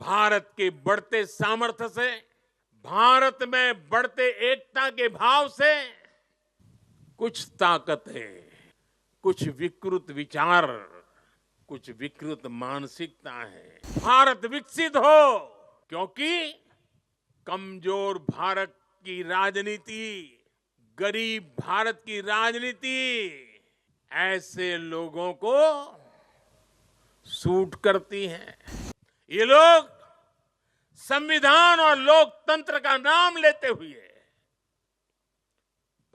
भारत के बढ़ते सामर्थ्य से, भारत में बढ़ते एकता के भाव से कुछ ताकतें, कुछ विकृत विचार, कुछ विकृत मानसिकता है। भारत विकसित हो, क्योंकि कमजोर भारत की राजनीति, गरीब भारत की राजनीति ऐसे लोगों को सूट करती है। ये लोग संविधान और लोकतंत्र का नाम लेते हुए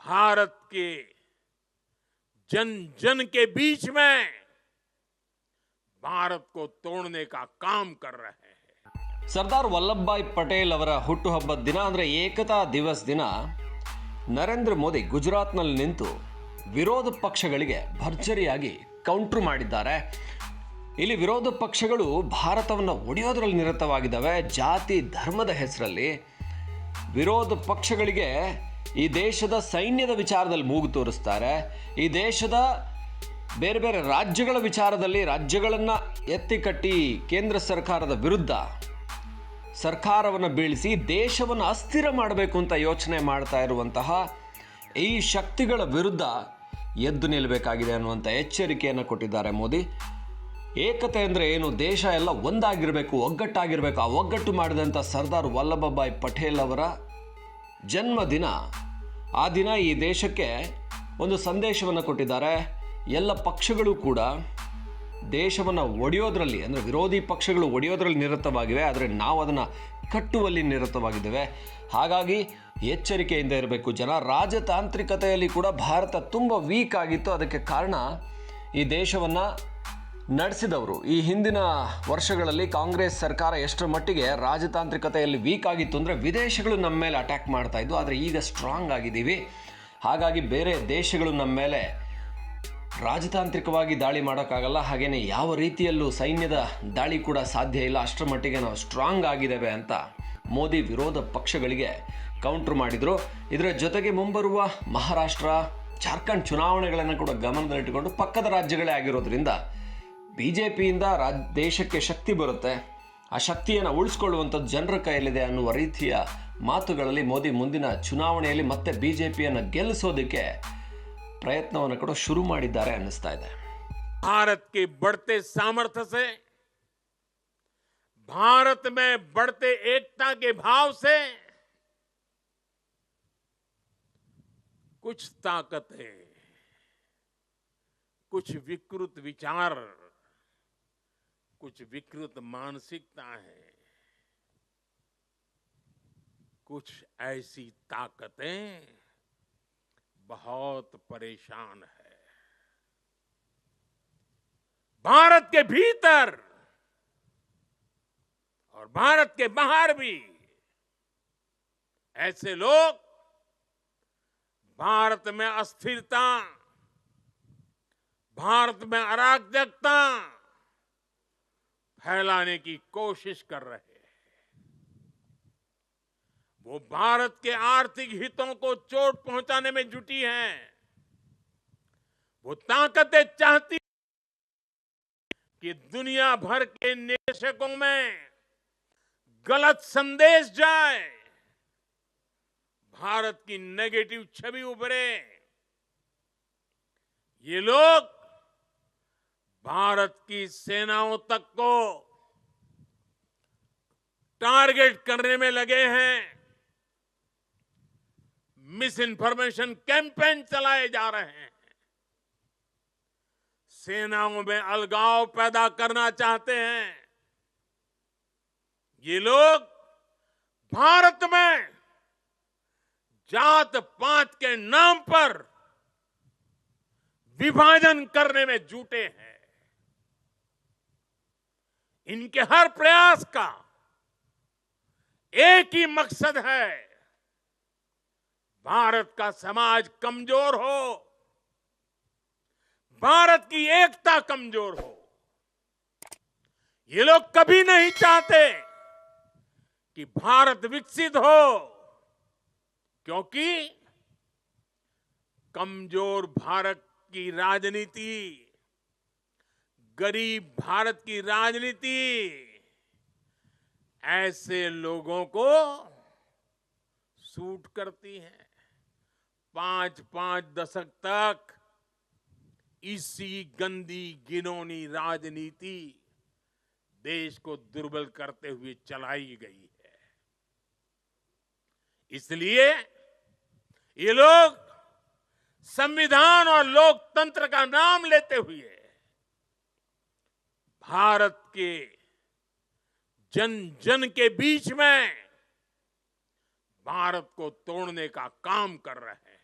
भारत के जन जन के बीच में भारत को तोड़ने का काम कर रहे हैं। ಸರ್ದಾರ್ ವಲ್ಲಭಭಾಯ್ ಪಟೇಲ್ ಅವರ ಹುಟ್ಟುಹಬ್ಬದ ದಿನ ಅಂದರೆ ಏಕತಾ ದಿವಸ್ ದಿನ ನರೇಂದ್ರ ಮೋದಿ ಗುಜರಾತ್ನಲ್ಲಿ ನಿಂತು ವಿರೋಧ ಪಕ್ಷಗಳಿಗೆ ಭರ್ಜರಿಯಾಗಿ ಕೌಂಟ್ರ್ ಮಾಡಿದ್ದಾರೆ. ಇಲ್ಲಿ ವಿರೋಧ ಪಕ್ಷಗಳು ಭಾರತವನ್ನು ಒಡೆಯೋದ್ರಲ್ಲಿ ನಿರತವಾಗಿದ್ದಾವೆ. ಜಾತಿ ಧರ್ಮದ ಹೆಸರಲ್ಲಿ ವಿರೋಧ ಪಕ್ಷಗಳಿಗೆ ಈ ದೇಶದ ಸೈನ್ಯದ ವಿಚಾರದಲ್ಲಿ ಮೂಗು ತೋರಿಸ್ತಾರೆ. ಈ ದೇಶದ ಬೇರೆ ಬೇರೆ ರಾಜ್ಯಗಳ ವಿಚಾರದಲ್ಲಿ ರಾಜ್ಯಗಳನ್ನು ಎತ್ತಿ ಕಟ್ಟಿ ಕೇಂದ್ರ ಸರ್ಕಾರದ ವಿರುದ್ಧ ಸರ್ಕಾರವನ್ನು ಬೀಳಿಸಿ ದೇಶವನ್ನು ಅಸ್ಥಿರ ಮಾಡಬೇಕು ಅಂತ ಯೋಚನೆ ಮಾಡ್ತಾ ಇರುವಂತಹ ಈ ಶಕ್ತಿಗಳ ವಿರುದ್ಧ ಎದ್ದು ನಿಲ್ಲಬೇಕಾಗಿದೆ ಅನ್ನುವಂಥ ಎಚ್ಚರಿಕೆಯನ್ನು ಕೊಟ್ಟಿದ್ದಾರೆ ಮೋದಿ. ಏಕತೆ ಅಂದರೆ ಏನು? ದೇಶ ಎಲ್ಲ ಒಂದಾಗಿರಬೇಕು, ಒಗ್ಗಟ್ಟಾಗಿರಬೇಕು. ಆ ಒಗ್ಗಟ್ಟು ಮಾಡಿದಂಥ ಸರ್ದಾರ್ ವಲ್ಲಭಭಾಯ್ ಪಟೇಲ್ ಅವರ ಜನ್ಮದಿನ. ಆ ದಿನ ಈ ದೇಶಕ್ಕೆ ಒಂದು ಸಂದೇಶವನ್ನು ಕೊಟ್ಟಿದ್ದಾರೆ. ಎಲ್ಲ ಪಕ್ಷಗಳು ಕೂಡ ದೇಶವನ್ನು ಒಡೆಯೋದ್ರಲ್ಲಿ, ಅಂದರೆ ವಿರೋಧಿ ಪಕ್ಷಗಳು ಒಡೆಯೋದ್ರಲ್ಲಿ ನಿರತವಾಗಿವೆ, ಆದರೆ ನಾವು ಅದನ್ನು ಕಟ್ಟುವಲ್ಲಿ ನಿರತವಾಗಿದ್ದೇವೆ. ಹಾಗಾಗಿ ಎಚ್ಚರಿಕೆಯಿಂದ ಇರಬೇಕು ಜನ. ರಾಜತಾಂತ್ರಿಕತೆಯಲ್ಲಿ ಕೂಡ ಭಾರತ ತುಂಬ ವೀಕ್ ಆಗಿತ್ತು. ಅದಕ್ಕೆ ಕಾರಣ ಈ ದೇಶವನ್ನು ನಡೆಸಿದವರು. ಈ ಹಿಂದಿನ ವರ್ಷಗಳಲ್ಲಿ ಕಾಂಗ್ರೆಸ್ ಸರ್ಕಾರ ಎಷ್ಟರ ಮಟ್ಟಿಗೆ ರಾಜತಾಂತ್ರಿಕತೆಯಲ್ಲಿ ವೀಕ್ ಆಗಿತ್ತು ಅಂದರೆ ವಿದೇಶಗಳು ನಮ್ಮ ಮೇಲೆ ಅಟ್ಯಾಕ್ ಮಾಡ್ತಾ ಇದ್ದು. ಆದರೆ ಈಗ ಸ್ಟ್ರಾಂಗ್ ಆಗಿದ್ದೀವಿ. ಹಾಗಾಗಿ ಬೇರೆ ದೇಶಗಳು ನಮ್ಮ ಮೇಲೆ ರಾಜತಾಂತ್ರಿಕವಾಗಿ ದಾಳಿ ಮಾಡೋಕ್ಕಾಗಲ್ಲ. ಹಾಗೆಯೇ ಯಾವ ರೀತಿಯಲ್ಲೂ ಸೈನ್ಯದ ದಾಳಿ ಕೂಡ ಸಾಧ್ಯ ಇಲ್ಲ. ಅಷ್ಟರ ಮಟ್ಟಿಗೆ ನಾವು ಸ್ಟ್ರಾಂಗ್ ಆಗಿದ್ದೇವೆ ಅಂತ ಮೋದಿ ವಿರೋಧ ಪಕ್ಷಗಳಿಗೆ ಕೌಂಟ್ರ್ ಮಾಡಿದರು. ಇದರ ಜೊತೆಗೆ ಮುಂಬರುವ ಮಹಾರಾಷ್ಟ್ರ, ಜಾರ್ಖಂಡ್ ಚುನಾವಣೆಗಳನ್ನು ಕೂಡ ಗಮನದಲ್ಲಿಟ್ಟುಕೊಂಡು ಪಕ್ಕದ ರಾಜ್ಯಗಳೇ ಆಗಿರೋದ್ರಿಂದ BJPಯಿಂದ ದೇಶಕ್ಕೆ ಶಕ್ತಿ ಬರುತ್ತೆ. ಆ ಶಕ್ತಿಯನ್ನು ಉಳಿಸ್ಕೊಳ್ಳುವಂಥದ್ದು ಜನರ ಕೈಯಲ್ಲಿದೆ ಅನ್ನುವ ರೀತಿಯ ಮಾತುಗಳಲ್ಲಿ ಮೋದಿ ಮುಂದಿನ ಚುನಾವಣೆಯಲ್ಲಿ ಮತ್ತೆ BJPಯನ್ನು ಗೆಲ್ಲಿಸೋದಕ್ಕೆ ಪ್ರಯತ್ನವನ್ನು ಕೂಡ ಶುರು ಮಾಡಿದ್ದಾರೆ ಅನ್ನಿಸ್ತಾ ಇದೆ. भारत के बढ़ते सामर्थ्य से, भारत में बढ़ते एकता के भाव से कुछ ताकतें, कुछ विकृत विचार, कुछ विकृत मानसिकता है, कुछ ऐसी ताकतें बहुत परेशान है. भारत के भीतर और भारत के बाहर भी ऐसे लोग भारत में अस्थिरता, भारत में अराजकता फैलाने की कोशिश कर रहे हैं. वो भारत के आर्थिक हितों को चोट पहुंचाने में जुटी हैं. वो ताकतें चाहती कि दुनिया भर के निवेशकों में गलत संदेश जाए, भारत की नेगेटिव छवि उभरे. ये लोग भारत की सेनाओं तक को टारगेट करने में लगे हैं. मिस इन्फॉर्मेशन कैंपेन चलाए जा रहे हैं. सेनाओं में अलगाव पैदा करना चाहते हैं. ये लोग भारत में जात पात के नाम पर विभाजन करने में जुटे हैं. इनके हर प्रयास का एक ही मकसद है, भारत का समाज कमजोर हो, भारत की एकता कमजोर हो. ये लोग कभी नहीं चाहते कि भारत विकसित हो, क्योंकि कमजोर भारत की राजनीति, गरीब भारत की राजनीति ऐसे लोगों को सूट करती हैं। 5-5 दशक तक इसी गंदी घिनौनी राजनीति देश को दुर्बल करते हुए चलाई गई है। इसलिए ये लोग संविधान और लोकतंत्र का नाम लेते हुए भारत के जन जन के बीच में भारत को तोड़ने का काम कर रहे हैं।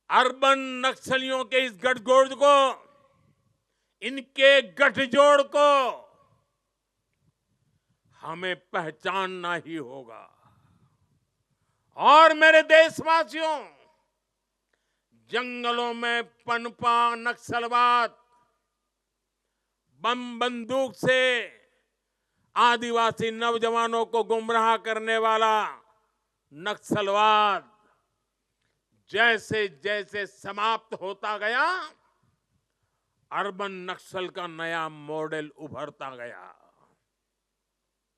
अर्बन नक्सलियों के इस गठजोड़ को, इनके गठजोड़ को हमें पहचानना ही होगा। और मेरे देशवासियों, जंगलों में पनपा नक्सलवाद, बम बंदूक से आदिवासी नौजवानों को गुमराह करने वाला नक्सलवाद जैसे जैसे समाप्त होता गया, अर्बन नक्सल का नया मॉडल उभरता गया।